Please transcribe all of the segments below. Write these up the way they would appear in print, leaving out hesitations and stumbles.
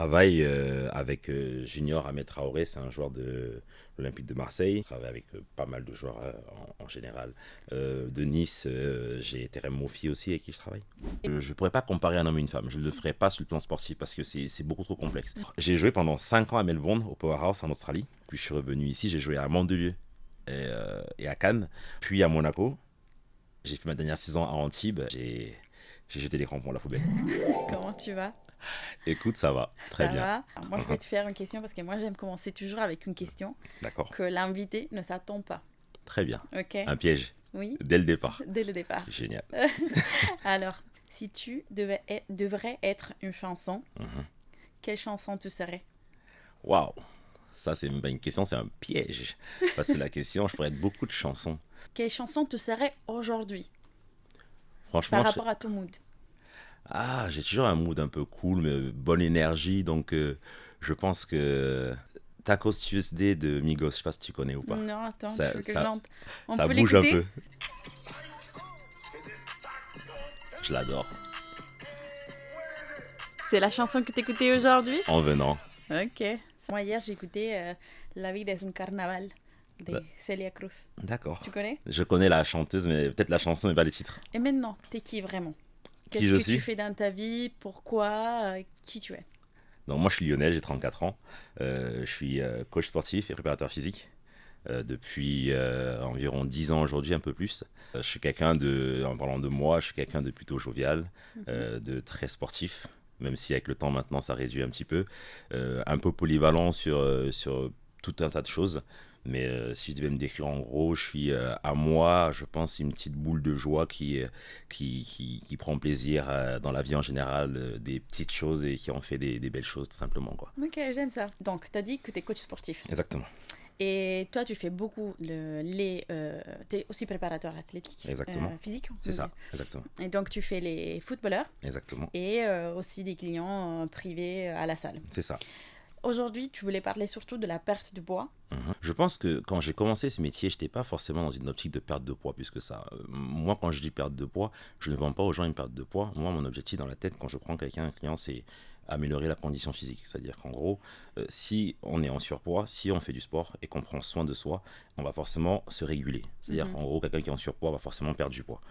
Travaille avec Junior Ahmed Traoré, c'est un joueur de l'Olympique de Marseille. Je travaille avec pas mal de joueurs en général. De Nice, j'ai Terem Moffi aussi avec qui je travaille. Je ne pourrais pas comparer un homme et une femme. Je ne le ferai pas sur le plan sportif parce que c'est beaucoup trop complexe. J'ai joué pendant 5 ans à Melbourne, au Powerhouse en Australie. Puis je suis revenu ici, j'ai joué à Mandelieu et à Cannes, puis à Monaco. J'ai fait ma dernière saison à Antibes. J'ai jeté les crampons à la poubelle. Comment tu vas? Écoute, ça va, très Ça bien. va? Alors, moi, je vais te faire une question parce que moi, j'aime commencer toujours avec une question D'accord, que l'invité ne s'attend pas. très bien. Ok? Un piège, Oui? dès le départ. Dès le départ. Génial. Alors, si tu devrais être une chanson, Mhm. quelle chanson tu serais? Waouh, ça c'est même pas une question, c'est un piège. Parce que la question, je pourrais être beaucoup de chansons. Quelle chanson tu serais aujourd'hui Franchement, par rapport à ton mood? j'ai toujours un mood un peu cool, mais bonne énergie. Donc, je pense que Tacos Tuesday de Migos, je sais pas si tu connais ou pas. Non, attends, tu Ça, veux que je ça, lente? On ça peut bouge un l'écouter? peu. Je l'adore. C'est la chanson que t'écoutais aujourd'hui? En venant. Ok. Moi, hier, j'ai écouté La vida es un carnaval de Bah, Celia Cruz. D'accord. Tu connais? Je connais la chanteuse, mais peut-être la chanson, mais pas les titres. Et maintenant, t'es qui vraiment? Qui Qu'est-ce je que tu suis? fais dans ta vie? Pourquoi? Qui tu es? Donc, moi, je suis lyonnais, j'ai 34 ans. Je suis coach sportif et préparateur physique. Depuis environ 10 ans aujourd'hui, un peu plus. Je suis quelqu'un de, en parlant de moi, je suis quelqu'un de plutôt jovial, de très sportif, même si avec le temps maintenant ça réduit un petit peu. Un peu polyvalent sur tout un tas de choses. Mais si je devais me décrire en gros, je suis à moi, je pense, une petite boule de joie qui prend plaisir dans la vie en général, des petites choses et qui en fait des belles choses tout simplement, quoi. Ok, j'aime ça. Donc, t'as dit que t'es coach sportif. Exactement, Et toi, tu fais beaucoup t'es aussi préparateur athlétique, exactement. physique. C'est Ok. ça, exactement, Et donc, tu fais les footballeurs exactement. et aussi des clients privés à la salle. C'est ça. Aujourd'hui, tu voulais parler surtout de la perte de poids. Mhm. Je pense que quand j'ai commencé ce métier, je n'étais pas forcément dans une optique de perte de poids plus que ça. Moi, quand je dis perte de poids, je ne vends pas aux gens une perte de poids. Moi, mon objectif dans la tête, quand je prends quelqu'un, un client, c'est améliorer la condition physique. C'est-à-dire qu'en gros, si on est en surpoids, si on fait du sport et qu'on prend soin de soi, on va forcément se réguler. C'est-à-dire Mhm. qu'en gros, quelqu'un qui est en surpoids va forcément perdre du poids.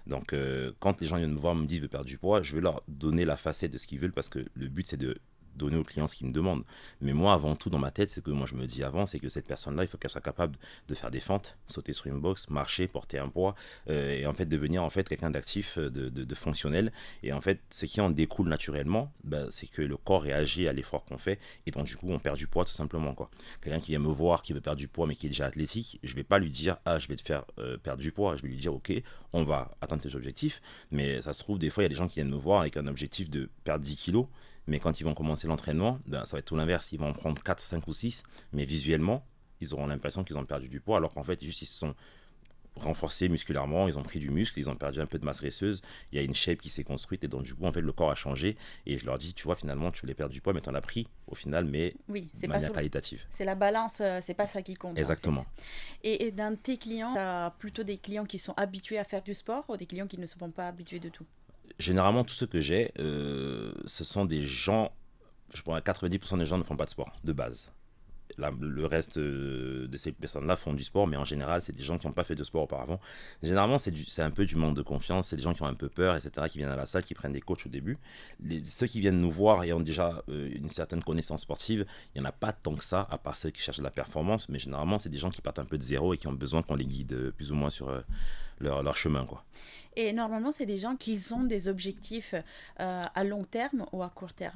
Donc, quand les gens viennent me voir, me disent de perdre du poids, je vais leur donner la facette de ce qu'ils veulent parce que le but, c'est de donner aux clients ce qu'ils me demandent. Mais moi, avant tout, dans ma tête, c'est que moi, je me dis avant, c'est que cette personne-là, il faut qu'elle soit capable de faire des fentes, sauter sur une box, marcher, porter un poids, et en fait, devenir en fait quelqu'un d'actif, de fonctionnel. Et en fait, ce qui en découle naturellement, bah, c'est que le corps réagit à l'effort qu'on fait, et donc du coup, on perd du poids tout simplement, quoi. Quelqu'un qui vient me voir, qui veut perdre du poids, mais qui est déjà athlétique, je vais pas lui dire, ah, je vais te faire perdre du poids. Je vais lui dire, ok, on va atteindre tes objectifs, mais ça se trouve, des fois, il y a des gens qui viennent me voir avec un objectif de perdre 10 kilos. Mais quand ils vont commencer l'entraînement, ben, ça va être tout l'inverse. Ils vont en prendre 4, 5 ou 6, mais visuellement, ils auront l'impression qu'ils ont perdu du poids, alors qu'en fait, juste ils se sont renforcés musculairement, ils ont pris du muscle, ils ont perdu un peu de masse graisseuse, il y a une shape qui s'est construite, et donc du coup, en fait, le corps a changé. Et je leur dis, tu vois, finalement, tu voulais perdre du poids, mais tu en as pris au final, mais Oui, de c'est pas manière sur qualitative. c'est la balance, c'est pas ça qui compte en fait. Exactement. Et dans tes clients, tu as plutôt des clients qui sont habitués à faire du sport ou des clients qui ne sont pas habitués du tout? Généralement, tous ceux que j'ai, ce sont des gens, je pourrais 90% des gens ne font pas de sport, de base. Le reste de ces personnes-là font du sport, mais en général, c'est des gens qui n'ont pas fait de sport auparavant. Généralement, c'est un peu du manque de confiance, c'est des gens qui ont un peu peur, etc., qui viennent à la salle, qui prennent des coachs au début. Ceux qui viennent nous voir et ont déjà une certaine connaissance sportive, il n'y en a pas tant que ça, à part ceux qui cherchent de la performance, mais généralement, c'est des gens qui partent un peu de zéro et qui ont besoin qu'on les guide plus ou moins sur leur chemin, quoi. Et normalement, c'est des gens qui ont des objectifs à long terme ou à court terme.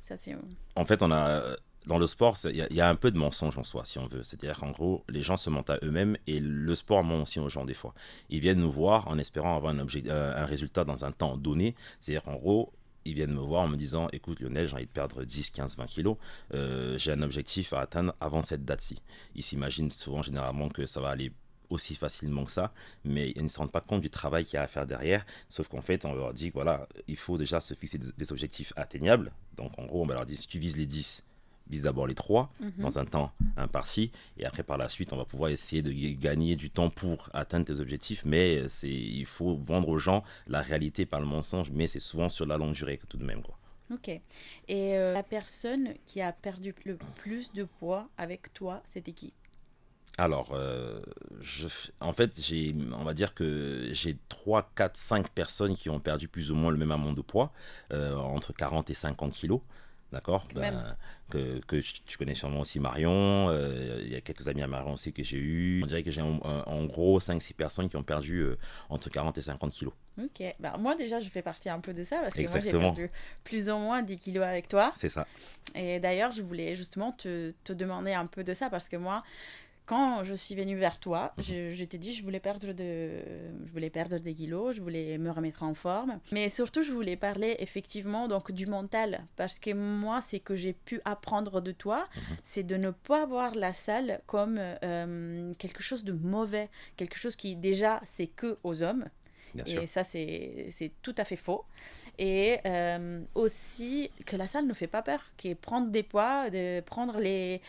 Ça, c'est... En fait, on a dans le sport, il y a un peu de mensonge en soi, si on veut. C'est-à-dire qu'en gros, les gens se mentent à eux-mêmes et le sport ment aussi aux gens des fois. Ils viennent nous voir en espérant avoir un résultat dans un temps donné. C'est-à-dire qu'en gros, ils viennent me voir en me disant, écoute Lionel, j'ai envie de perdre 10, 15, 20 kilos. J'ai un objectif à atteindre avant cette date-ci. Ils s'imaginent souvent généralement que ça va aller aussi facilement que ça, mais ils ne se rendent pas compte du travail qu'il y a à faire derrière, sauf qu'en fait on leur dit voilà, il faut déjà se fixer des objectifs atteignables. Donc en gros on leur dit si tu vises les 10, vise d'abord les 3 Mhm. dans un temps imparti, et après par la suite on va pouvoir essayer de gagner du temps pour atteindre tes objectifs, mais il faut vendre aux gens la réalité par le mensonge, mais c'est souvent sur la longue durée tout de même, quoi. Ok. Et la personne qui a perdu le plus de poids avec toi, c'était qui? Alors, en fait, on va dire que j'ai 3, 4, 5 personnes qui ont perdu plus ou moins le même amont de poids, entre 40 et 50 kilos. D'accord? Quand même. Que tu connais sûrement aussi Marion. Il y a quelques amis à Marion aussi que j'ai eu. On dirait que j'ai en gros 5, 6 personnes qui ont perdu entre 40 et 50 kilos. Ok. Bah, moi, déjà, je fais partie un peu de ça parce que moi, j'ai Exactement, perdu plus ou moins 10 kilos avec toi. c'est ça. Et d'ailleurs, je voulais justement te demander un peu de ça parce que moi, quand je suis venue vers toi, Mhm. je t'ai dit je voulais perdre des kilos, je voulais me remettre en forme. Mais surtout, je voulais parler effectivement donc du mental. Parce que moi, c'est que j'ai pu apprendre de toi, Mhm. c'est de ne pas voir la salle comme quelque chose de mauvais. Quelque chose qui déjà, c'est que aux hommes. Bien sûr. Et ça, c'est tout à fait faux. Et aussi que la salle ne fait pas peur, que prendre des poids, de prendre les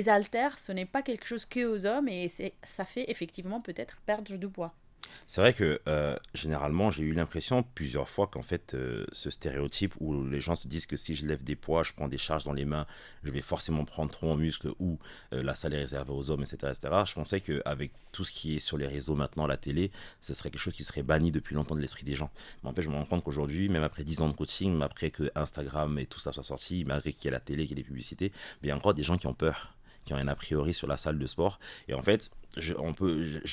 haltères, ce n'est pas quelque chose que aux hommes et ça fait effectivement peut-être perdre du poids. C'est vrai que généralement, j'ai eu l'impression plusieurs fois qu'en fait, ce stéréotype où les gens se disent que si je lève des poids, je prends des charges dans les mains, je vais forcément prendre trop en muscle ou la salle est réservée aux hommes, etc., etc. Je pensais qu'avec tout ce qui est sur les réseaux maintenant, la télé, ce serait quelque chose qui serait banni depuis longtemps de l'esprit des gens. Mais en fait, je me rends compte qu'aujourd'hui, même après 10 ans de coaching, même après que Instagram et tout ça soit sorti, malgré qu'il y ait la télé, qu'il y ait les publicités, il y a encore des gens qui ont peur, qui ont un a priori sur la salle de sport. Et en fait, je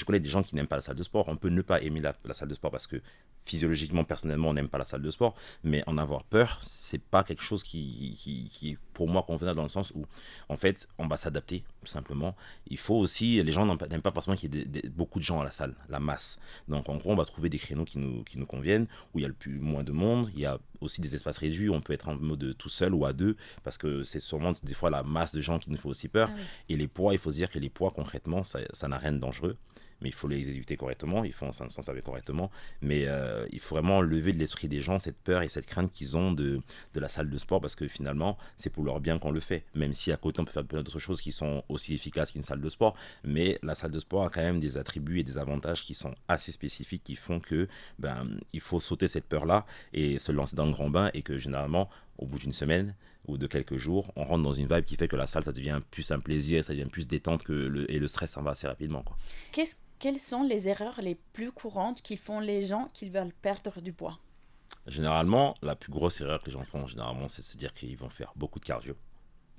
connais des gens qui n'aiment pas la salle de sport. On peut ne pas aimer la salle de sport parce que physiologiquement, personnellement, on n'aime pas la salle de sport. Mais en avoir peur, c'est pas quelque chose qui est pour moi convenable dans le sens où, en fait, on va s'adapter, tout simplement. Il faut aussi, les gens n'aiment pas forcément qu'il y ait beaucoup de gens à la salle, la masse. Donc, en gros, on va trouver des créneaux qui nous conviennent, où il y a moins de monde. Il y a aussi des espaces réduits, on peut être en mode tout seul ou à deux, parce que c'est sûrement des fois la masse de gens qui nous fait aussi peur. Ah oui. Et les poids, il faut se dire que les poids, concrètement, ça n'a rien de dangereux. Mais il faut les exécuter correctement, il faut s'en servir correctement. Mais il faut vraiment lever de l'esprit des gens cette peur et cette crainte qu'ils ont de la salle de sport parce que finalement, c'est pour leur bien qu'on le fait. Même si à côté, on peut faire plein d'autres choses qui sont aussi efficaces qu'une salle de sport. Mais la salle de sport a quand même des attributs et des avantages qui sont assez spécifiques qui font que il faut sauter cette peur-là et se lancer dans le grand bain et que généralement, au bout d'une semaine, ou de quelques jours, on rentre dans une vibe qui fait que la salle, ça devient plus un plaisir, ça devient plus détente et le stress s'en va assez rapidement, quoi. Quelles sont les erreurs les plus courantes qu'ils font les gens qui veulent perdre du poids? Généralement, la plus grosse erreur que les gens font, généralement, c'est de se dire qu'ils vont faire beaucoup de cardio.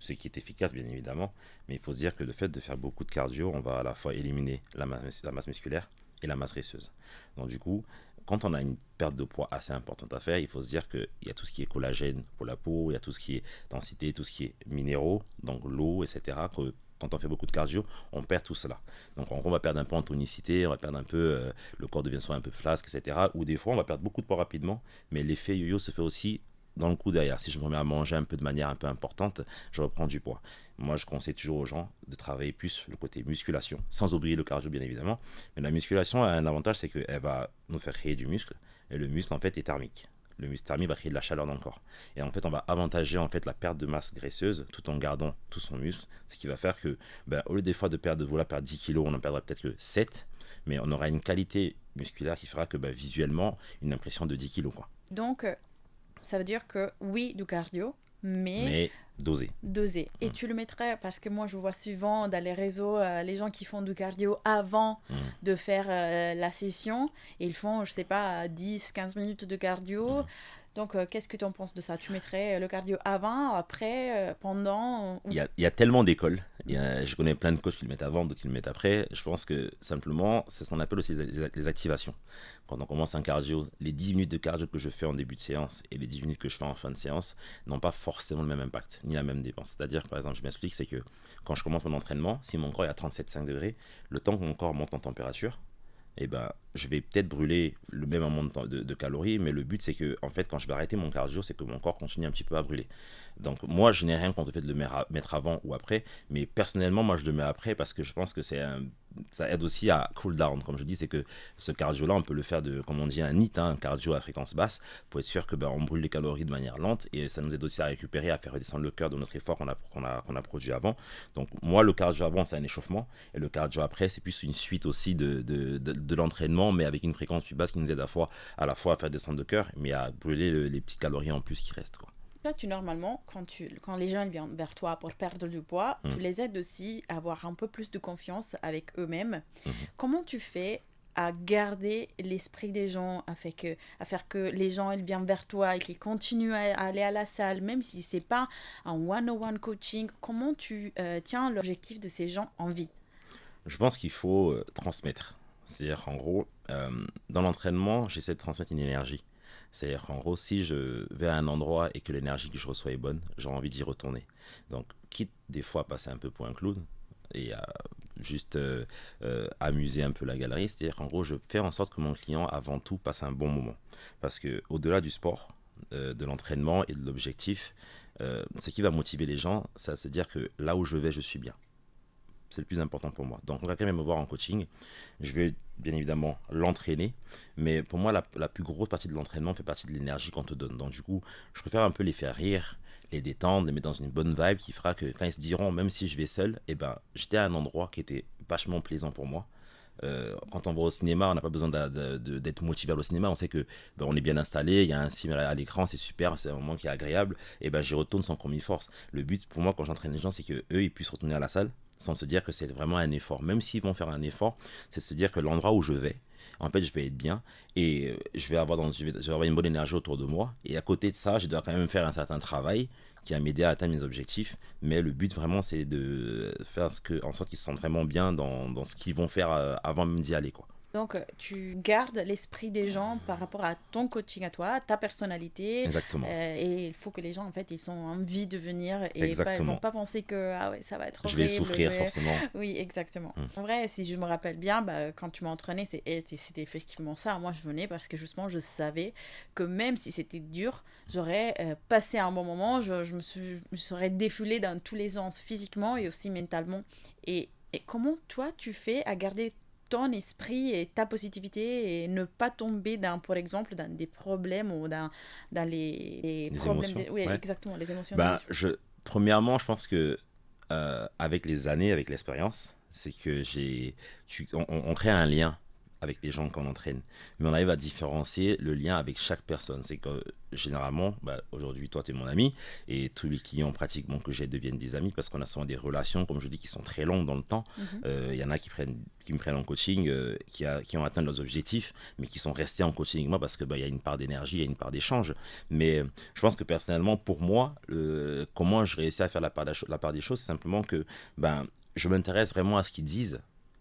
Ce qui est efficace, bien évidemment, mais il faut se dire que le fait de faire beaucoup de cardio, on va à la fois éliminer la masse musculaire et la masse graisseuse. Donc du coup, quand on a une perte de poids assez importante à faire, il faut se dire qu'il y a tout ce qui est collagène pour la peau, il y a tout ce qui est densité, tout ce qui est minéraux, donc l'eau, etc. Que quand on fait beaucoup de cardio, on perd tout cela. Donc en gros, on va perdre un peu en tonicité, on va perdre un peu, le corps devient soit un peu flasque, etc. Ou des fois, on va perdre beaucoup de poids rapidement, mais l'effet yo-yo se fait aussi dans le coup derrière. Si je me remets à manger un peu de manière un peu importante, je reprends du poids. Moi, je conseille toujours aux gens de travailler plus le côté musculation, sans oublier le cardio, bien évidemment. Mais la musculation a un avantage, c'est qu'elle va nous faire créer du muscle. Et le muscle, en fait, est thermique. Le muscle thermique va créer de la chaleur dans le corps. Et en fait, on va avantager en fait, la perte de masse graisseuse tout en gardant tout son muscle. Ce qui va faire que, au lieu des fois de perdre, perdre 10 kilos, on en perdra peut-être que 7. Mais on aura une qualité musculaire qui fera que visuellement, une impression de 10 kilos, quoi. Donc, ça veut dire que oui, du cardio, mais Mais dosé. dosé. Et tu le mettrais, parce que moi je vois souvent dans les réseaux les gens qui font du cardio avant de faire la session, et ils font, je sais pas, 10-15 minutes de cardio. Donc, qu'est-ce que tu en penses de ça? Tu mettrais le cardio avant, après, pendant Il y a tellement d'écoles. Je connais plein de coachs qui le mettent avant, d'autres qui le mettent après. Je pense que simplement, c'est ce qu'on appelle aussi les activations. Quand on commence un cardio, les 10 minutes de cardio que je fais en début de séance et les 10 minutes que je fais en fin de séance n'ont pas forcément le même impact, ni la même dépense. C'est-à-dire, par exemple, je m'explique, c'est que quand je commence mon entraînement, si mon corps est à 37,5 degrés, le temps que mon corps monte en température, je vais peut-être brûler le même amount de calories, mais le but c'est que, en fait, quand je vais arrêter mon cardio, c'est que mon corps continue un petit peu à brûler. Donc, moi, je n'ai rien contre le fait de le mettre avant ou après, mais personnellement, moi, je le mets après parce que je pense que ça aide aussi à cool down. Comme je dis, c'est que ce cardio-là, on peut le faire comme on dit, un NEAT, un cardio à fréquence basse, pour être sûr que on brûle les calories de manière lente et ça nous aide aussi à récupérer, à faire redescendre le cœur de notre effort qu'on a produit avant. Donc, moi, le cardio avant, c'est un échauffement et le cardio après, c'est plus une suite aussi de l'entraînement, mais avec une fréquence plus basse qui nous aide à la fois à faire descendre le cœur, mais à brûler les petites calories en plus qui restent, quoi. Toi, normalement, quand les gens viennent vers toi pour perdre du poids, tu Mm. les aides aussi à avoir un peu plus de confiance avec eux-mêmes. Mhm. Comment tu fais à garder l'esprit des gens, à faire que les gens ils viennent vers toi et qu'ils continuent à aller à la salle, même si c'est pas un one-on-one coaching? Comment tu tiens l'objectif de ces gens en vie? Je pense qu'il faut transmettre. C'est-à-dire qu'en gros, dans l'entraînement, j'essaie de transmettre une énergie. C'est-à-dire qu'en gros, si je vais à un endroit et que l'énergie que je reçois est bonne, j'ai envie d'y retourner. Donc, quitte des fois à passer un peu pour un clown et à juste amuser un peu la galerie, c'est-à-dire qu'en gros, je fais en sorte que mon client, avant tout, passe un bon moment. Parce que au-delà du sport, de l'entraînement et de l'objectif, ce qui va motiver les gens, c'est à se dire que là où je vais, je suis bien. C'est le plus important pour moi. Donc, on va quand même me voir en coaching. Je vais bien évidemment l'entraîner. Mais pour moi, la plus grosse partie de l'entraînement fait partie de l'énergie qu'on te donne. Donc, du coup, je préfère un peu les faire rire, les détendre, les mettre dans une bonne vibe qui fera que quand ils se diront, même si je vais seul, eh ben, j'étais à un endroit qui était vachement plaisant pour moi. Quand on va au cinéma, on n'a pas besoin d'être motivé au cinéma. On sait que ben, on est bien installé, il y a un film à l'écran, c'est super, c'est un moment qui est agréable. Et ben j'y retourne sans qu'on m'y force. Le but pour moi quand j'entraîne les gens, c'est que eux ils puissent retourner à la salle sans se dire que c'est vraiment un effort. Même s'ils vont faire un effort, c'est se dire que l'endroit où je vais, en fait, je vais être bien et je vais avoir une bonne énergie autour de moi. Et à côté de ça, je dois quand même faire un certain travail qui va m'aider à atteindre mes objectifs. Mais le but vraiment, c'est de faire en sorte qu'ils se sentent vraiment bien dans ce qu'ils vont faire avant même d'y aller, quoi. Donc, tu gardes l'esprit des gens par rapport à ton coaching à toi, ta personnalité, Exactement. et il faut que les gens, en fait, ils ont envie de venir et pas, ils vont Exactement. pas penser que ah ouais, ça va être Je vais horrible. souffrir forcément. Oui, exactement. Mm. En vrai, si je me rappelle bien, bah, quand tu m'as entraîné, c'était effectivement ça. Moi, je venais parce que justement, je savais que même si c'était dur, j'aurais passé un bon moment, je me serais défoulée dans tous les sens, physiquement et aussi mentalement. Et comment toi, tu fais à garder ton esprit et ta positivité et ne pas tomber dans, par exemple, dans des problèmes ou dans les Les problèmes émotions. oui, Ouais. exactement, les émotions Ben, négatives. premièrement, je pense que avec les années, avec l'expérience, c'est que on crée un lien avec les gens qu'on entraîne. Mais on arrive à différencier le lien avec chaque personne. C'est que généralement, bah, aujourd'hui, toi, tu es mon ami, et tous les clients pratiquement que j'ai deviennent des amis parce qu'on a souvent des relations, comme je dis, qui sont très longues dans le temps. Mhm. Il y en a qui me prennent en coaching, qui ont atteint leurs objectifs, mais qui sont restés en coaching avec moi parce qu'il y a une part d'énergie, il y a une part d'échange. Mais je pense que personnellement, pour moi, comment je réussis à faire la part des choses, c'est simplement que ben, je m'intéresse vraiment à ce qu'ils disent.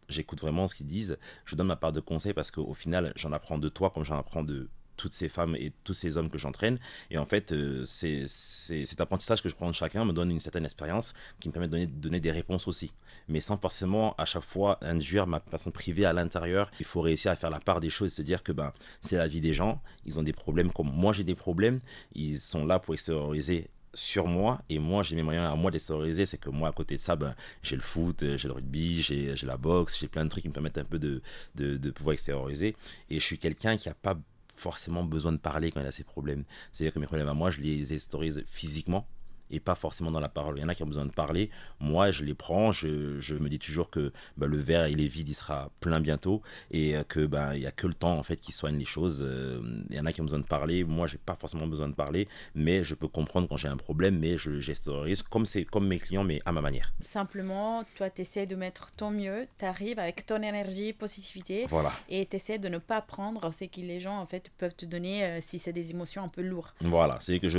J'écoute vraiment ce qu'ils disent. Je donne ma part de conseil parce qu'au final, j'en apprends de toi comme j'en apprends de toutes ces femmes et tous ces hommes que j'entraîne. Et en fait, cet apprentissage que je prends de chacun me donne une certaine expérience qui me permet de donner des réponses aussi. Mais sans forcément à chaque fois induire ma personne privée à l'intérieur. Il faut réussir à faire la part des choses et se dire que ben, c'est la vie des gens. Ils ont des problèmes comme moi j'ai des problèmes. Ils sont là pour extérioriser sur moi et moi j'ai mes moyens à moi d'extérioriser. C'est que moi à côté de ça ben, j'ai le foot, j'ai le rugby, j'ai la boxe, j'ai plein de trucs qui me permettent un peu de pouvoir extérioriser et je suis quelqu'un qui n'a pas forcément besoin de parler quand il a ses problèmes. C'est-à-dire que mes problèmes à moi je les extériorise physiquement et pas forcément dans la parole. Il y en a qui ont besoin de parler. Moi, je les prends. Je me dis toujours que bah, le verre, il est vide, il sera plein bientôt. Et que bah, il n'y a que le temps en fait, qui soigne les choses. Il y en a qui ont besoin de parler. Moi, je n'ai pas forcément besoin de parler. Mais je peux comprendre quand j'ai un problème. Mais je gestorise comme mes clients, mais à ma manière. Simplement, toi, tu essaies de mettre ton mieux, tu arrives avec ton énergie, positivité, Voilà. et tu essaies de ne pas prendre ce que les gens, en fait, peuvent te donner si c'est des émotions un peu lourdes. Voilà. C'est que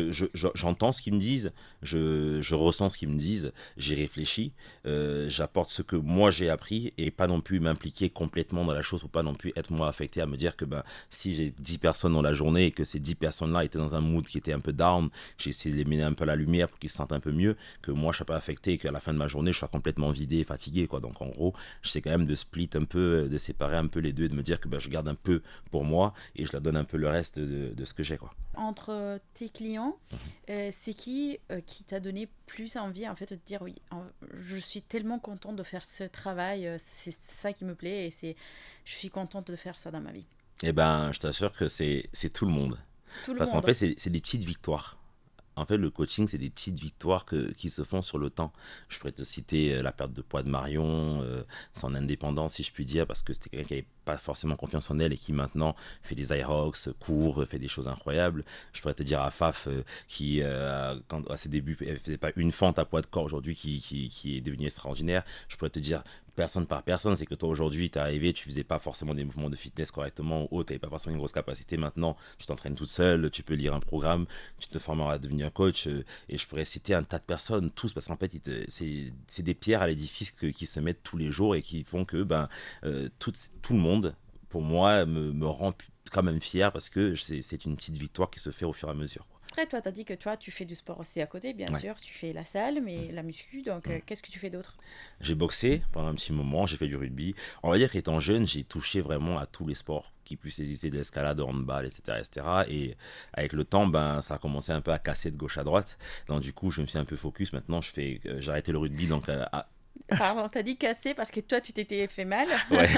j'entends ce qu'ils me disent. Je ressens ce qu'ils me disent, j'y réfléchis, j'apporte ce que moi j'ai appris et pas non plus m'impliquer complètement dans la chose pour pas non plus être moi affecté à me dire que ben, si j'ai 10 personnes dans la journée et que ces 10 personnes-là étaient dans un mood qui était un peu down, j'ai essayé de les mener un peu à la lumière pour qu'ils se sentent un peu mieux, que moi je sois pas affecté et qu'à la fin de ma journée je sois complètement vidé et fatigué, quoi. Donc en gros, j'essaie quand même de split un peu, de séparer un peu les deux et de me dire que ben, je garde un peu pour moi et je la donne un peu le reste de ce que j'ai, quoi. Entre tes clients, c'est qui t'a donné plus envie en fait de te dire oui, je suis tellement contente de faire ce travail, c'est ça qui me plaît et je suis contente de faire ça dans ma vie. Eh ben, je t'assure que c'est tout le monde. Tout le Parce qu'en monde. fait, c'est des petites victoires. En fait, le coaching, c'est des petites victoires qui se font sur le temps. Je pourrais te citer la perte de poids de Marion, son indépendance, si je puis dire, parce que c'était quelqu'un qui avait pas forcément confiance en elle et qui maintenant fait des IROX, court, fait des choses incroyables. Je pourrais te dire à Faf qui, à ses débuts, elle faisait pas une fente à poids de corps aujourd'hui qui est devenue extraordinaire. Je pourrais te dire personne par personne, c'est que toi aujourd'hui tu es arrivé, tu faisais pas forcément des mouvements de fitness correctement ou tu n'avais pas forcément une grosse capacité. Maintenant tu t'entraînes toute seule, tu peux lire un programme, tu te formes à devenir un coach et je pourrais citer un tas de personnes, tous, parce qu'en fait c'est des pierres à l'édifice qui se mettent tous les jours et qui font que tout le monde pour moi me rend quand même fier parce que c'est une petite victoire qui se fait au fur et à mesure. Après, toi, tu as dit que toi, tu fais du sport aussi à côté, bien Ouais. sûr. Tu fais la salle, mais la muscu. Donc, qu'est-ce que tu fais d'autre? J'ai boxé pendant un petit moment, j'ai fait du rugby. On va dire qu'étant jeune, j'ai touché vraiment à tous les sports qui puissent exister, de l'escalade, de handball, etc., etc. Et avec le temps, ça a commencé un peu à casser de gauche à droite. Donc du coup, je me suis un peu focus. Maintenant, j'ai arrêté le rugby. Donc Pardon, t'as dit casser parce que toi, tu t'étais fait mal. ouais,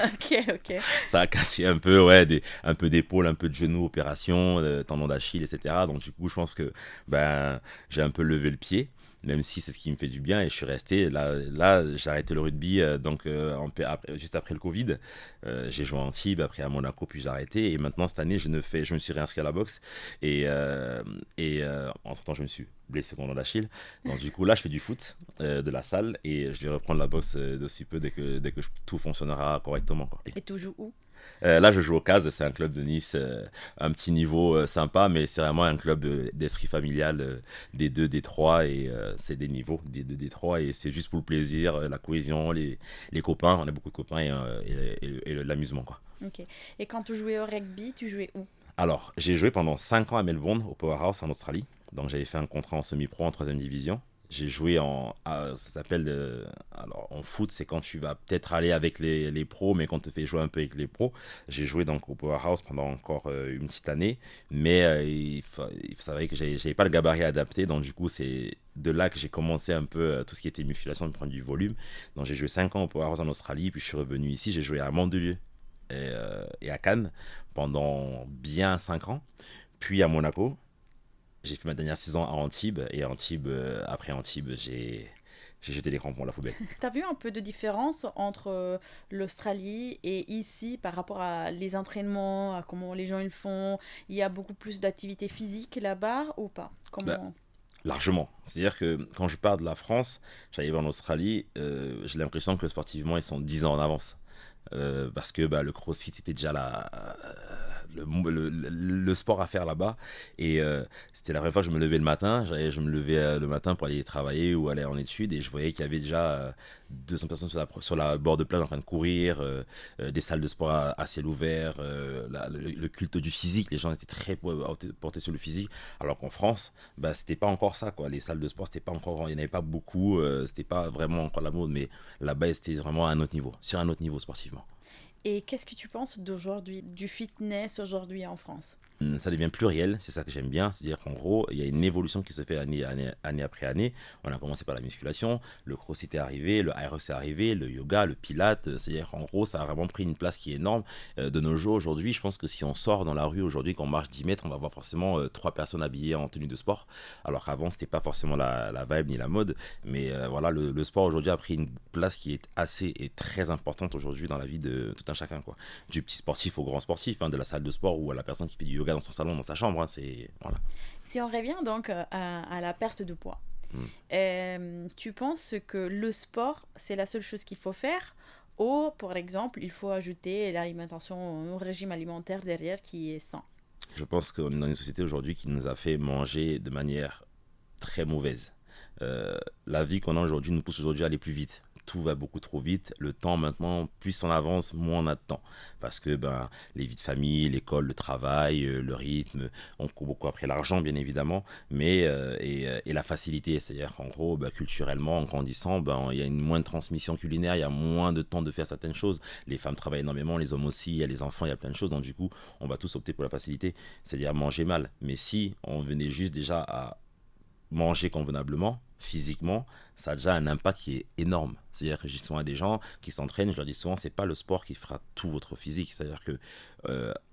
Ok. ça a cassé un peu, ouais, un peu d'épaule, un peu de genou, opération, tendon d'Achille, etc. Donc du coup, je pense que j'ai un peu levé le pied. Même si c'est ce qui me fait du bien et je suis resté là j'ai arrêté le rugby juste après le Covid. J'ai joué à Antibes, après à Monaco, puis j'ai arrêté et maintenant cette année je me suis réinscrit à la boxe et entre temps je me suis blessé tendon d'Achille. Donc du coup là je fais du foot, de la salle et je vais reprendre la boxe d'aussi peu dès que tout fonctionnera correctement, quoi. Et tu joues où? Là, je joue au CAS, c'est un club de Nice, un petit niveau sympa, mais c'est vraiment un club d'esprit familial, des 2, des 3, et c'est des niveaux, des 2, des 3, et c'est juste pour le plaisir, la cohésion, les copains, on a beaucoup de copains, et l'amusement, quoi. Ok. Et quand tu jouais au rugby, tu jouais où? Alors, j'ai joué pendant 5 ans à Melbourne, au Powerhouse en Australie, donc j'avais fait un contrat en semi-pro en 3e division. J'ai joué ça s'appelle, alors en foot, c'est quand tu vas peut-être aller avec les pros, mais quand tu te fais jouer un peu avec les pros. J'ai joué donc au Powerhouse pendant encore une petite année, mais il savait que j'avais pas le gabarit adapté, donc du coup, c'est de là que j'ai commencé un peu tout ce qui était musculation, de prendre du volume. Donc j'ai joué 5 ans au Powerhouse en Australie, puis je suis revenu ici, j'ai joué à Mandelieu et à Cannes pendant bien 5 ans, puis à Monaco. J'ai fait ma dernière saison à Antibes et après Antibes, j'ai jeté les crampons à la poubelle. T'as vu un peu de différence entre l'Australie et ici par rapport à les entraînements, à comment les gens ils font? Il y a beaucoup plus d'activité physique là-bas ou pas? Bah, Comment? largement. C'est-à-dire que quand je pars de la France, j'arrive en Australie, j'ai l'impression que sportivement, ils sont 10 ans en avance. Parce que le CrossFit, c'était déjà le sport à faire là-bas. Et c'était la première fois que je me levais le matin. Je me levais le matin pour aller travailler ou aller en études. Et je voyais qu'il y avait déjà 200 personnes sur la bord de plage en train de courir, des salles de sport à ciel ouvert, le culte du physique. Les gens étaient très portés sur le physique. Alors qu'en France, c'était pas encore ça, quoi. Les salles de sport, c'était pas encore, il n'y en avait pas beaucoup. C'était pas vraiment encore la mode. Mais là-bas, c'était vraiment à un autre niveau, sur un autre niveau sportivement. Et qu'est-ce que tu penses d'aujourd'hui, du fitness aujourd'hui en France? Ça devient pluriel, c'est ça que j'aime bien. C'est-à-dire qu'en gros, il y a une évolution qui se fait année après année. On a commencé par la musculation, le crossfit est arrivé, le aérox est arrivé, le yoga, le pilate. C'est-à-dire qu'en gros, ça a vraiment pris une place qui est énorme. De nos jours, aujourd'hui, je pense que si on sort dans la rue aujourd'hui, qu'on marche 10 mètres, on va voir forcément 3 personnes habillées en tenue de sport. Alors qu'avant, c'était pas forcément la vibe ni la mode. Mais voilà, le sport aujourd'hui a pris une place qui est assez et très importante aujourd'hui dans la vie de tout un chacun, quoi. Du petit sportif au grand sportif, hein, de la salle de sport ou à la personne qui fait du yoga dans son salon, dans sa chambre, hein, voilà. Si on revient donc à la perte de poids, tu penses que le sport, c'est la seule chose qu'il faut faire ou, par exemple, il faut ajouter l'alimentation, un régime alimentaire derrière qui est sain? Je pense qu'on est dans une société aujourd'hui qui nous a fait manger de manière très mauvaise. La vie qu'on a aujourd'hui nous pousse aujourd'hui à aller plus vite. Tout va beaucoup trop vite. Le temps maintenant, plus on avance, moins on a de temps. Parce que les vies de famille, l'école, le travail, le rythme, on court beaucoup après l'argent bien évidemment, mais et la facilité. C'est-à-dire qu'en gros, culturellement, en grandissant, il y a une moins de transmission culinaire, il y a moins de temps de faire certaines choses. Les femmes travaillent énormément, les hommes aussi, il y a les enfants, il y a plein de choses. Donc du coup, on va tous opter pour la facilité, c'est-à-dire manger mal. Mais si on venait juste déjà à manger convenablement, physiquement, ça a déjà un impact qui est énorme. C'est-à-dire que j'ai souvent des gens qui s'entraînent, je leur dis souvent, c'est pas le sport qui fera tout votre physique. C'est-à-dire que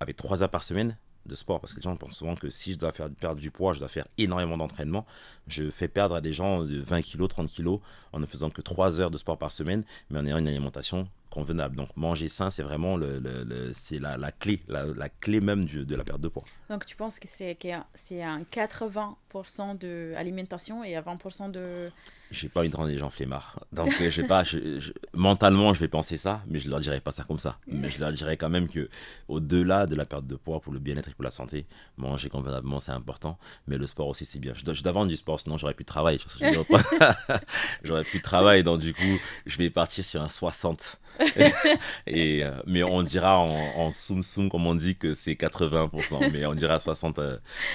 avec 3 heures par semaine de sport, parce que les gens pensent souvent que si je dois perdre du poids, je dois faire énormément d'entraînement. Je fais perdre à des gens de 20 kilos, 30 kilos en ne faisant que 3 heures de sport par semaine, mais en ayant une alimentation convenable. Donc manger sain, c'est vraiment c'est la clé, la clé même de la perte de poids. Donc tu penses que c'est un 80% de alimentation et à 20% de... J'ai pas envie de rendre les gens flemmards. Donc, je sais pas, mentalement, je vais penser ça, mais je leur dirai pas ça comme ça. Mais je leur dirai quand même que, au-delà de la perte de poids, pour le bien-être et pour la santé, manger convenablement, c'est important. Mais le sport aussi, c'est bien. Je dois vendre du sport, sinon j'aurais plus de travail. J'aurais plus de travail, donc du coup, je vais partir sur un 60. Mais on dira en soum-soum, comme on dit, que c'est 80%. Mais on dira 60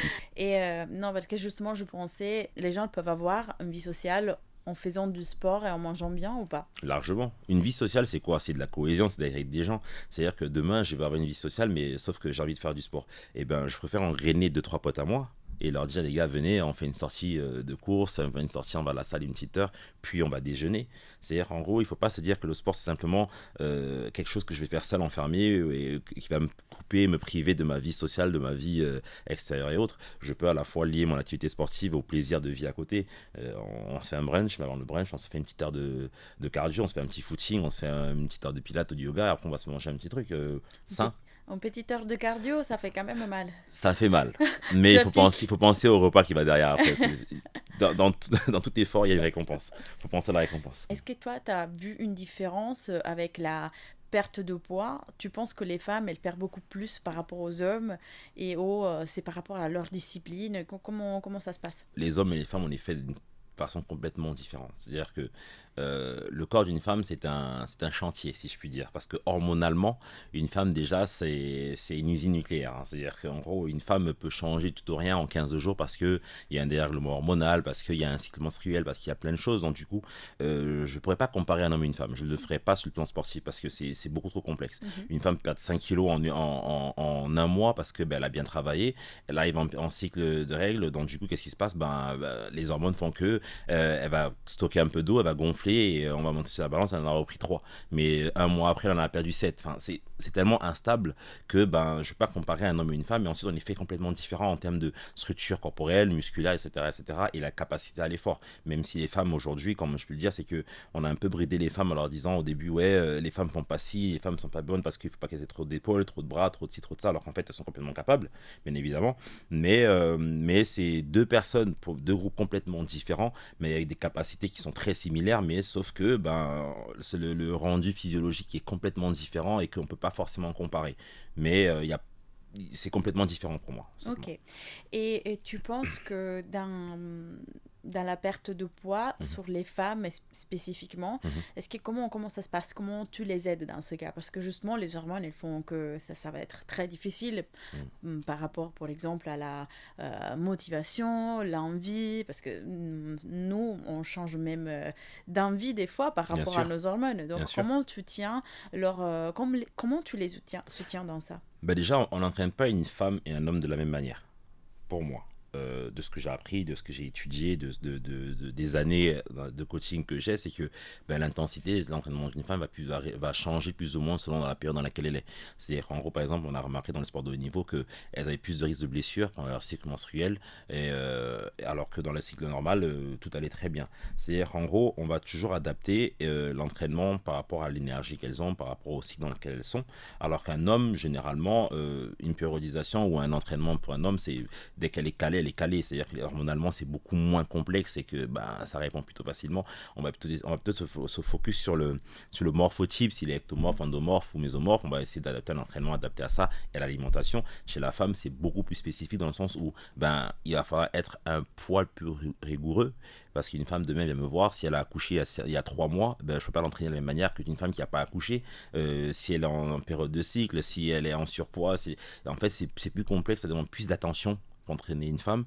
ici. Et non, parce que justement, je pensais, les gens peuvent avoir une vie sociale en faisant du sport et en mangeant bien ou pas? Largement. Une vie sociale, c'est quoi? C'est de la cohésion, c'est d'être avec des gens. C'est-à-dire que demain, je vais avoir une vie sociale, mais sauf que j'ai envie de faire du sport. Eh ben, je préfère engrainer 2-3 potes à moi et leur dire, les gars, venez, on fait une sortie de course, on fait une sortie, on va à la salle une petite heure, puis on va déjeuner. C'est-à-dire, en gros, il ne faut pas se dire que le sport, c'est simplement quelque chose que je vais faire seul, enfermé, et qui va me couper, me priver de ma vie sociale, de ma vie extérieure et autres. Je peux à la fois lier mon activité sportive au plaisir de vie à côté. On se fait un brunch, mais avant le brunch, on se fait une petite heure de cardio, on se fait un petit footing, on se fait une petite heure de pilates ou du yoga, et après on va se manger un petit truc sain. Une petite heure de cardio, ça fait quand même mal. Ça fait mal. Mais il faut penser au repas qui va derrière après. Dans tout effort, il y a une récompense. Il faut penser à la récompense. Est-ce que toi, tu as vu une différence avec la perte de poids? Tu penses que les femmes, elles perdent beaucoup plus par rapport aux hommes et c'est par rapport à leur discipline? Comment ça se passe? Les hommes et les femmes, on est faits d'une façon complètement différente. C'est-à-dire que le corps d'une femme, c'est un chantier, si je puis dire. Parce que hormonalement, une femme, déjà, c'est une usine nucléaire. Hein. C'est-à-dire qu'en gros, une femme peut changer tout ou rien en 15 jours parce qu'il y a un dérèglement hormonal, parce qu'il y a un cycle menstruel, parce qu'il y a plein de choses. Donc, du coup, je ne pourrais pas comparer un homme et une femme. Je ne le ferai pas sur le plan sportif parce que c'est beaucoup trop complexe. Une femme perd 5 kilos en un mois parce qu'elle a bien travaillé. Elle arrive en cycle de règles. Donc, du coup, qu'est-ce qui se passe? Les hormones font que elle va stocker un peu d'eau, elle va gonfler et on va monter sur la balance, elle en a repris 3. Mais un mois après, elle en a perdu 7. Enfin, c'est tellement instable que je ne vais pas comparer un homme et une femme. Et ensuite, on est fait complètement différents en termes de structure corporelle, musculaire, etc. et la capacité à l'effort. Même si les femmes aujourd'hui, comme je peux le dire, c'est qu'on a un peu bridé les femmes en leur disant au début, ouais, les femmes font pas ci, les femmes sont pas bonnes parce qu'il ne faut pas qu'elles aient trop d'épaules, trop de bras, trop de ci, trop de ça, alors qu'en fait, elles sont complètement capables, bien évidemment. Mais c'est deux personnes, deux groupes complètement différents, mais avec des capacités qui sont très similaires, mais sauf que c'est le rendu physiologique qui est complètement différent et qu'on ne peut pas forcément comparer. Mais c'est complètement différent pour moi. Ok. Et tu penses que dans la perte de poids, sur les femmes spécifiquement, est-ce que comment ça se passe? Comment tu les aides dans ce cas? Parce que justement, les hormones, elles font que ça va être très difficile par rapport, par exemple, à la motivation, l'envie, parce que nous, on change même d'envie des fois par rapport à nos hormones. Donc, comment tu tiens comment tu les soutiens dans ça? Déjà, on n'entraîne pas une femme et un homme de la même manière, pour moi. De ce que j'ai appris, de ce que j'ai étudié, des années de coaching que j'ai, c'est que l'intensité de l'entraînement d'une femme va changer plus ou moins selon la période dans laquelle elle est. C'est-à-dire qu'en gros, par exemple, on a remarqué dans le sport de haut niveau qu'elles avaient plus de risques de blessures pendant leur cycle menstruel, alors que dans le cycle normal, tout allait très bien. C'est-à-dire qu'en gros, on va toujours adapter l'entraînement par rapport à l'énergie qu'elles ont, par rapport au cycle dans lequel elles sont, alors qu'un homme, généralement, une périodisation ou un entraînement pour un homme, c'est dès qu'elle est calée, elle est calée, c'est-à-dire que hormonalement c'est beaucoup moins complexe et que ça répond plutôt facilement. On va plutôt se focus sur le morphotype, s'il est ectomorphe, endomorphe ou mésomorphe. On va essayer d'adapter un entraînement adapté à ça et à l'alimentation. Chez la femme, c'est beaucoup plus spécifique dans le sens où il va falloir être un poil plus rigoureux. Parce qu'une femme demain vient me voir, si elle a accouché il y a 3 mois, je ne peux pas l'entraîner de la même manière qu'une femme qui n'a pas accouché. Si elle est en période de cycle, si elle est en surpoids, en fait c'est plus complexe, ça demande plus d'attention entraîner une femme,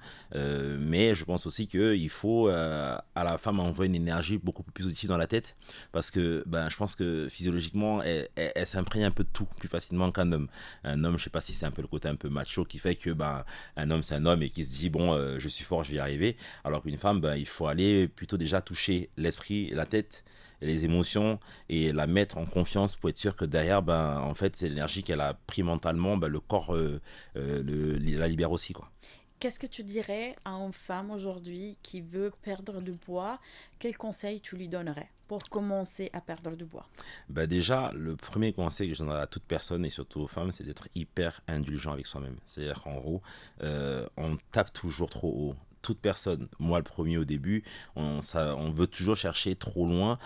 mais je pense aussi qu'il faut à la femme envoyer une énergie beaucoup plus positive dans la tête, parce que je pense que physiologiquement elle s'imprègne un peu de tout plus facilement qu'un homme. Un homme, je sais pas si c'est un peu le côté un peu macho qui fait que un homme c'est un homme et qui se dit je suis fort, je vais y arriver, alors qu'une femme il faut aller plutôt déjà toucher l'esprit, la tête, les émotions et la mettre en confiance pour être sûr que derrière en fait c'est l'énergie qu'elle a pris mentalement, le corps la libère aussi, quoi. Qu'est-ce que tu dirais à une femme aujourd'hui qui veut perdre du poids? Quel conseil tu lui donnerais pour commencer à perdre du poids? Bah déjà, le premier conseil que je donnerais à toute personne et surtout aux femmes, c'est d'être hyper indulgent avec soi-même. C'est-à-dire qu'en gros, on tape toujours trop haut. Toute personne, moi le premier au début, on veut toujours chercher trop loin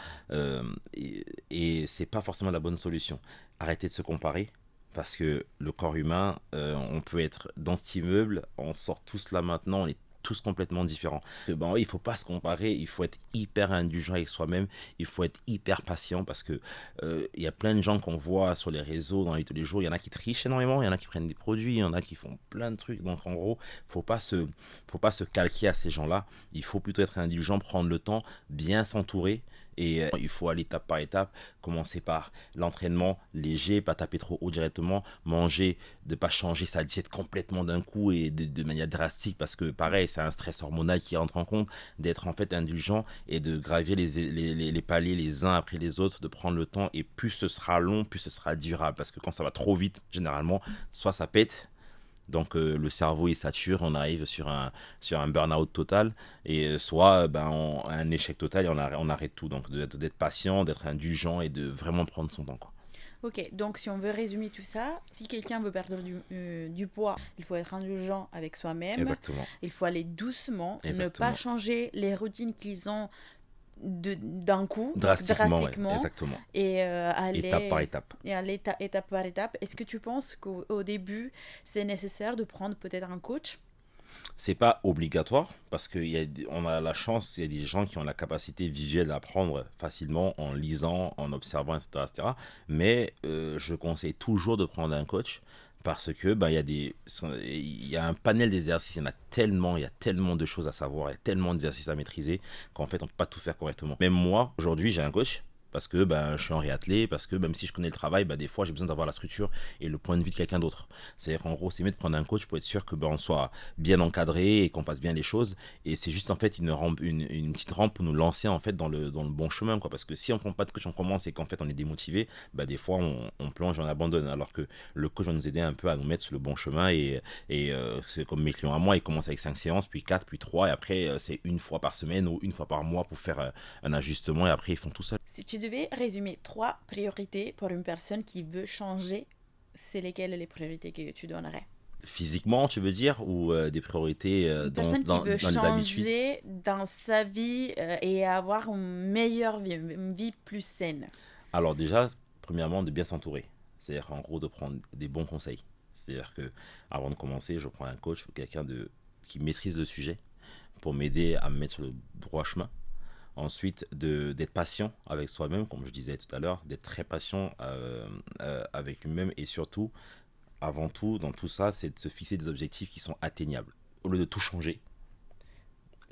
et c'est pas forcément la bonne solution. Arrêtez de se comparer. Parce que le corps humain, on peut être dans cet immeuble, on sort tous là maintenant, on est tous complètement différents. Ben oui, il faut pas se comparer, il faut être hyper indulgent avec soi-même, il faut être hyper patient parce que il y a plein de gens qu'on voit sur les réseaux dans la vie de tous les jours, il y en a qui trichent énormément, il y en a qui prennent des produits, il y en a qui font plein de trucs. Donc en gros, faut pas se calquer à ces gens-là, il faut plutôt être indulgent, prendre le temps, bien s'entourer. Et il faut aller étape par étape, commencer par l'entraînement léger, pas taper trop haut directement, manger, de pas changer sa diète complètement d'un coup et de manière drastique parce que pareil, c'est un stress hormonal qui rentre en compte, d'être en fait indulgent et de gravir les paliers les uns après les autres, de prendre le temps et plus ce sera long, plus ce sera durable parce que quand ça va trop vite, généralement, soit ça pète. Donc le cerveau il sature, on arrive sur un burn-out total et soit un échec total et on arrête tout. Donc d'être patient, d'être indulgent et de vraiment prendre son temps, quoi. Ok, donc si on veut résumer tout ça, si quelqu'un veut perdre du poids, il faut être indulgent avec soi-même, Exactement, il faut aller doucement, ne pas exactement. changer les routines qu'ils ont d'un coup, donc Drastiquement, ouais, drastiquement, exactement. et Étape par aller étape. étape par étape. Est-ce que tu penses qu'au début, c'est nécessaire de prendre peut-être un coach? C'est pas obligatoire parce on a la chance, il y a des gens qui ont la capacité visuelle d'apprendre facilement en lisant, en observant, etc. etc. Mais je conseille toujours de prendre un coach parce que il y a un panel d'exercices, il y a tellement de choses à savoir, il y a tellement d'exercices à maîtriser qu'en fait on peut pas tout faire correctement. Même moi, aujourd'hui, j'ai un coach. Parce que je suis en réathlé, parce que même si je connais le travail, des fois j'ai besoin d'avoir la structure et le point de vue de quelqu'un d'autre. C'est-à-dire qu'en gros, c'est mieux de prendre un coach pour être sûr que on soit bien encadré et qu'on fasse bien les choses. Et c'est juste en fait une petite rampe pour nous lancer en fait dans le bon chemin, quoi. Parce que si on prend pas de coach, on commence et qu'en fait on est démotivé, des fois on plonge, on abandonne. Alors que le coach va nous aider un peu à nous mettre sur le bon chemin et c'est comme mes clients à moi, ils commencent avec 5 séances, puis 4 puis 3 et après c'est une fois par semaine ou une fois par mois pour faire un ajustement et après ils font tout ça. Si tu devais résumer 3 priorités pour une personne qui veut changer, c'est lesquelles les priorités que tu donnerais? Physiquement, tu veux dire, ou des priorités Une personne qui veut dans les habitudes? changer dans sa vie et avoir une meilleure vie, une vie plus saine. Alors déjà, premièrement, de bien s'entourer. C'est-à-dire en gros de prendre des bons conseils. C'est-à-dire que avant de commencer, je prends un coach ou quelqu'un qui maîtrise le sujet pour m'aider à me mettre sur le droit chemin. Ensuite, d'être patient avec soi-même, comme je disais tout à l'heure, d'être très patient avec lui-même et surtout, avant tout, dans tout ça, c'est de se fixer des objectifs qui sont atteignables. Au lieu de tout changer,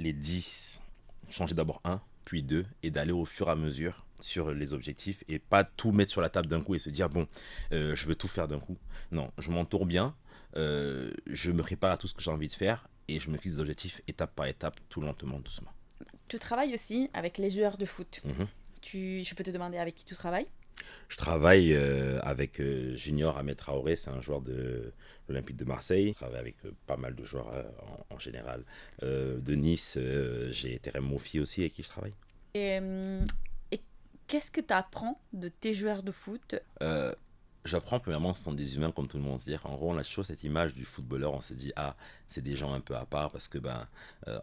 les 10, changer d'abord un, puis deux, et d'aller au fur et à mesure sur les objectifs et pas tout mettre sur la table d'un coup et se dire bon, je veux tout faire d'un coup. Non, je m'entoure bien, je me prépare à tout ce que j'ai envie de faire et je me fixe des objectifs étape par étape, tout lentement, doucement. Tu travailles aussi avec les joueurs de foot. Mhm. Je peux te demander avec qui tu travailles? Je travaille avec Junior Ahmed Traoré, c'est un joueur de l'Olympique de Marseille. Je travaille avec pas mal de joueurs en général. De Nice, j'ai Terem Moufi aussi avec qui je travaille. Et qu'est-ce que tu apprends de tes joueurs de foot? Euh, J'apprends premièrement, ce sont des humains comme tout le monde. C'est-à-dire qu'en gros, on a toujours cette image du footballeur, on se dit, ah, c'est des gens un peu à part parce que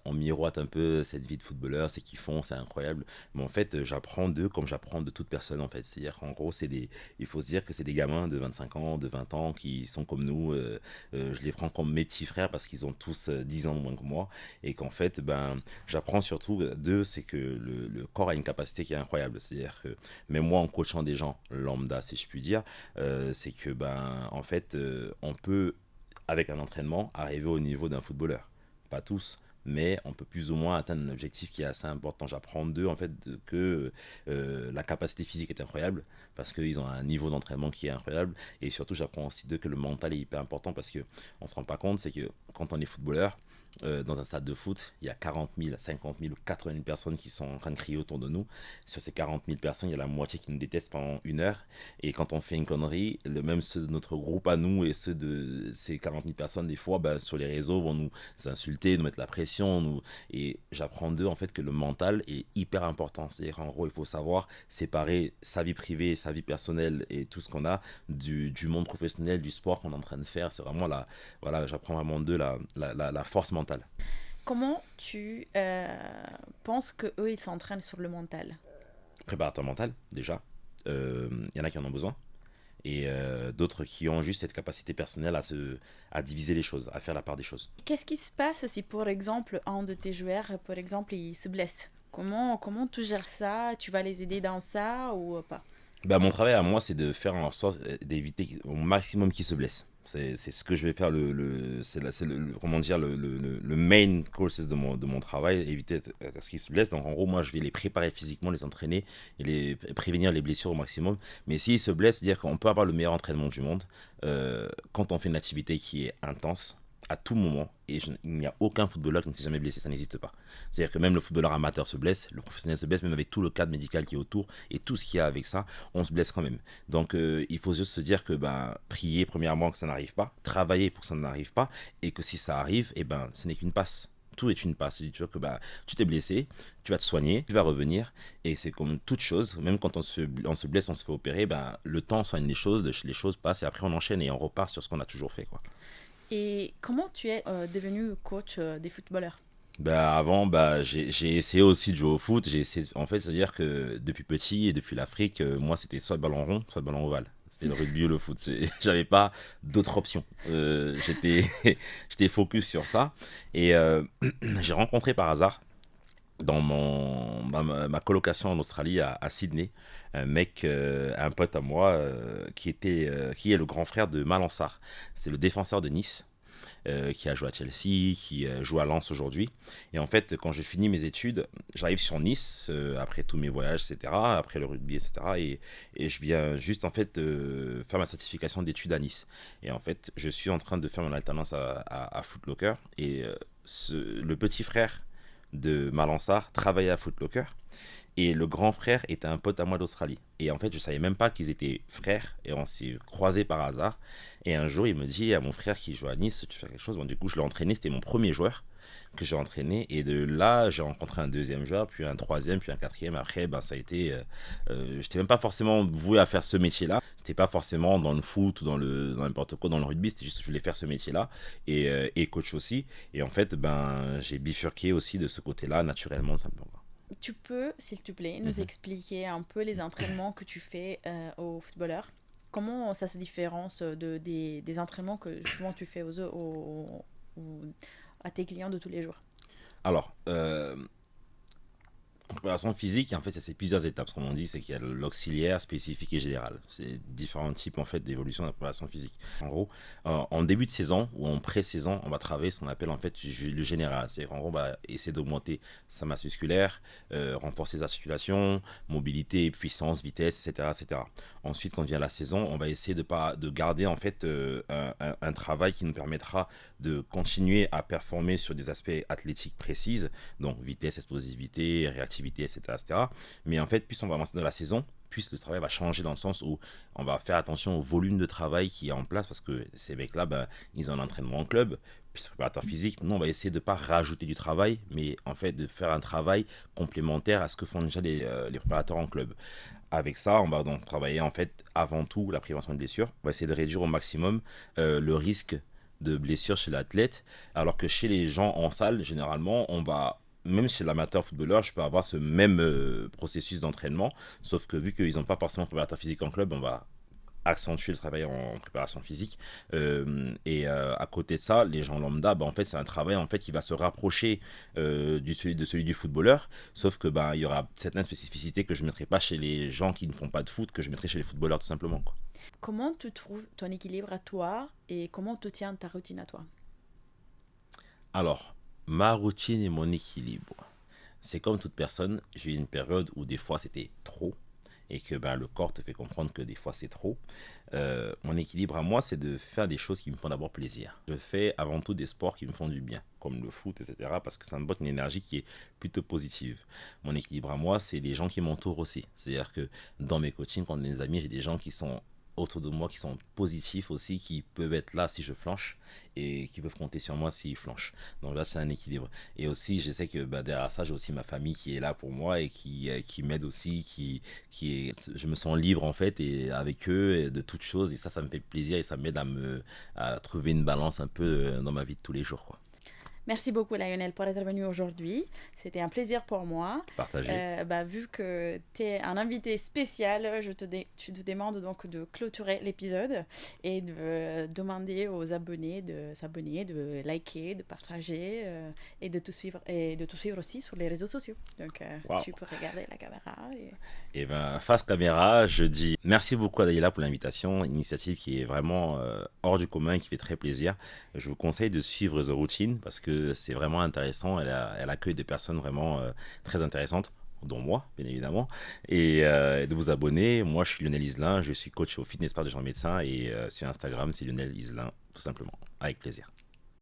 on miroite un peu cette vie de footballeur, c'est qu'ils font, c'est incroyable. Mais en fait, j'apprends d'eux comme j'apprends de toute personne en fait. C'est-à-dire qu'en gros, il faut se dire que c'est des gamins de 25 ans, de 20 ans qui sont comme nous. Je les prends comme mes petits frères parce qu'ils ont tous 10 ans de moins que moi. Et qu'en fait, j'apprends surtout d'eux, c'est que le corps a une capacité qui est incroyable. C'est-à-dire que même moi, en coachant des gens lambda, si je puis dire, c'est que en fait on peut avec un entraînement arriver au niveau d'un footballeur, pas tous, mais on peut plus ou moins atteindre un objectif qui est assez important. J'apprends d'eux en fait que la capacité physique est incroyable parce qu'ils ont un niveau d'entraînement qui est incroyable et surtout j'apprends aussi d'eux que le mental est hyper important parce que on se rend pas compte, c'est que quand on est footballeur, dans un stade de foot, il y a 40 000, 50 000 ou 80 000 personnes qui sont en train de crier autour de nous. Sur ces 40 000 personnes, il y a la moitié qui nous détestent pendant 1 heure. Et quand on fait une connerie, même ceux de notre groupe à nous et ceux de ces 40 000 personnes, des fois, ben, sur les réseaux, vont nous insulter, nous mettre la pression. Et j'apprends d'eux, en fait, que le mental est hyper important. C'est-à-dire, en gros, il faut savoir séparer sa vie privée, sa vie personnelle et tout ce qu'on a du monde professionnel, du sport qu'on est en train de faire. C'est vraiment voilà, j'apprends vraiment d'eux la force mentale. Comment tu penses que eux ils s'entraînent sur le mental? Préparateur mental, déjà. Y en a qui en ont besoin. Et d'autres qui ont juste cette capacité personnelle à diviser les choses, à faire la part des choses. Qu'est-ce qui se passe si, par exemple, un de tes joueurs, par exemple, il se blesse? Comment tu gères ça? Tu vas les aider dans ça ou pas? Bah, mon travail à moi, c'est de faire en sorte d'éviter au maximum qu'ils se blessent. C'est ce que je vais faire, comment dire, le main courses de mon travail, éviter à ce qu'ils se blessent. Donc en gros, moi, je vais les préparer physiquement, les entraîner et prévenir les blessures au maximum. Mais s'ils se blessent, c'est-à-dire qu'on peut avoir le meilleur entraînement du monde. Quand on fait une activité qui est intense, à tout moment, et il n'y a aucun footballeur qui ne s'est jamais blessé, ça n'existe pas. C'est-à-dire que même le footballeur amateur se blesse, le professionnel se blesse, même avec tout le cadre médical qui est autour et tout ce qu'il y a avec ça, on se blesse quand même. Donc il faut juste se dire que prier premièrement que ça n'arrive pas, travailler pour que ça n'arrive pas, et que si ça arrive, ce n'est qu'une passe. Tout est une passe. Tu vois que tu t'es blessé, tu vas te soigner, tu vas revenir, et c'est comme toute chose, même quand on se blesse, on se fait opérer, le temps soigne les choses passent, et après on enchaîne et on repart sur ce qu'on a toujours fait, quoi. Et comment tu es devenu coach des footballeurs? Avant, j'ai essayé aussi de jouer au foot. J'ai essayé, en fait, c'est-à-dire que depuis petit et depuis l'Afrique, moi, c'était soit le ballon rond, soit le ballon ovale. C'était le rugby ou le foot. J'avais pas d'autres options. J'étais focus sur ça. Et j'ai rencontré par hasard, dans ma colocation en Australie, à Sydney, un mec, un pote à moi, qui est le grand frère de Malang Sarr. C'est le défenseur de Nice, qui a joué à Chelsea, qui joue à Lens aujourd'hui. Et en fait, quand je finis mes études, j'arrive sur Nice, après tous mes voyages, etc., après le rugby, etc., et je viens juste, en fait, faire ma certification d'études à Nice. Et en fait, je suis en train de faire mon alternance à Foot Locker, et le petit frère de Malang Sarr travaillait à Foot Locker. Et le grand frère était un pote à moi d'Australie. Et en fait, je ne savais même pas qu'ils étaient frères. Et on s'est croisés par hasard. Et un jour, il me dit à mon frère qui joue à Nice, tu fais quelque chose. Bon, du coup, je l'ai entraîné. C'était mon premier joueur que j'ai entraîné. Et de là, j'ai rencontré un deuxième joueur, puis un troisième, puis un quatrième. Après, ça a été... je n'étais même pas forcément voué à faire ce métier-là. C'était pas forcément dans le foot ou dans n'importe quoi, dans le rugby. C'était juste que je voulais faire ce métier-là. Et coach aussi. Et en fait, j'ai bifurqué aussi de ce côté-là, naturellement, simplement. Tu peux, s'il te plaît, nous expliquer un peu les entraînements que tu fais aux footballeurs? Comment ça se différence des entraînements que justement tu fais à tes clients de tous les jours? Alors, en préparation physique, en fait, c'est plusieurs étapes. Ce qu'on dit, c'est qu'il y a l'auxiliaire, spécifique et général. C'est différents types en fait d'évolution de la préparation physique. En gros, en début de saison ou en pré-saison, on va travailler ce qu'on appelle en fait le général. C'est en gros, on va essayer d'augmenter sa masse musculaire, renforcer les articulations, mobilité, puissance, vitesse, etc., etc. Ensuite, quand vient la saison, on va essayer de garder en fait un travail qui nous permettra de continuer à performer sur des aspects athlétiques précis, donc vitesse, explosivité, réactivité, etc., etc. Mais en fait, plus on va avancer dans la saison, plus le travail va changer dans le sens où on va faire attention au volume de travail qui est en place parce que ces mecs-là, ils ont un entraînement en club, puis préparateur physique. Nous, on va essayer de ne pas rajouter du travail, mais en fait de faire un travail complémentaire à ce que font déjà les préparateurs en club. Avec ça, on va donc travailler en fait avant tout la prévention de blessures. On va essayer de réduire au maximum le risque de blessures chez l'athlète, alors que chez les gens en salle, généralement, même chez l'amateur footballeur, je peux avoir ce même processus d'entraînement, sauf que vu qu'ils n'ont pas forcément de préparateur physique en club, on va accentuer le travail en préparation physique. À côté de ça, les gens lambda, en fait, c'est un travail en fait, qui va se rapprocher de celui du footballeur, sauf que il y aura certaines spécificités que je ne mettrai pas chez les gens qui ne font pas de foot, que je mettrai chez les footballeurs tout simplement, quoi. Comment tu trouves ton équilibre à toi et comment tu tiens ta routine à toi? Alors, ma routine et mon équilibre. C'est comme toute personne, j'ai eu une période où des fois c'était trop et que le corps te fait comprendre que des fois c'est trop. Mon équilibre à moi, c'est de faire des choses qui me font d'abord plaisir. Je fais avant tout des sports qui me font du bien, comme le foot, etc. parce que ça me botte une énergie qui est plutôt positive. Mon équilibre à moi, c'est les gens qui m'entourent aussi. C'est-à-dire que dans mes coachings, quand on est des amis, j'ai des gens qui sont autour de moi, qui sont positifs aussi, qui peuvent être là si je flanche et qui peuvent compter sur moi s'ils flanchent. Donc là, c'est un équilibre. Et aussi, je sais que derrière ça, j'ai aussi ma famille qui est là pour moi et qui m'aide aussi, je me sens libre en fait, et avec eux, et de toutes choses. Et ça me fait plaisir et ça m'aide à trouver une balance un peu dans ma vie de tous les jours, quoi. Merci beaucoup Lionel pour être venu aujourd'hui. C'était un plaisir pour moi. Partager. Vu que tu es un invité spécial, je te demande donc de clôturer l'épisode et de demander aux abonnés de s'abonner, de liker, de partager et de tout suivre aussi sur les réseaux sociaux. Donc Wow. tu peux regarder la caméra. Et face caméra, je dis merci beaucoup à Daïla pour l'invitation, une initiative qui est vraiment hors du commun et qui fait très plaisir. Je vous conseille de suivre The Routine parce que c'est vraiment intéressant. Elle accueille des personnes vraiment très intéressantes, dont moi, bien évidemment, et de vous abonner. Moi, je suis Lionel Iselin, je suis coach au Fitness Park de Jean Médecin et sur Instagram, c'est Lionel Iselin, tout simplement, avec plaisir.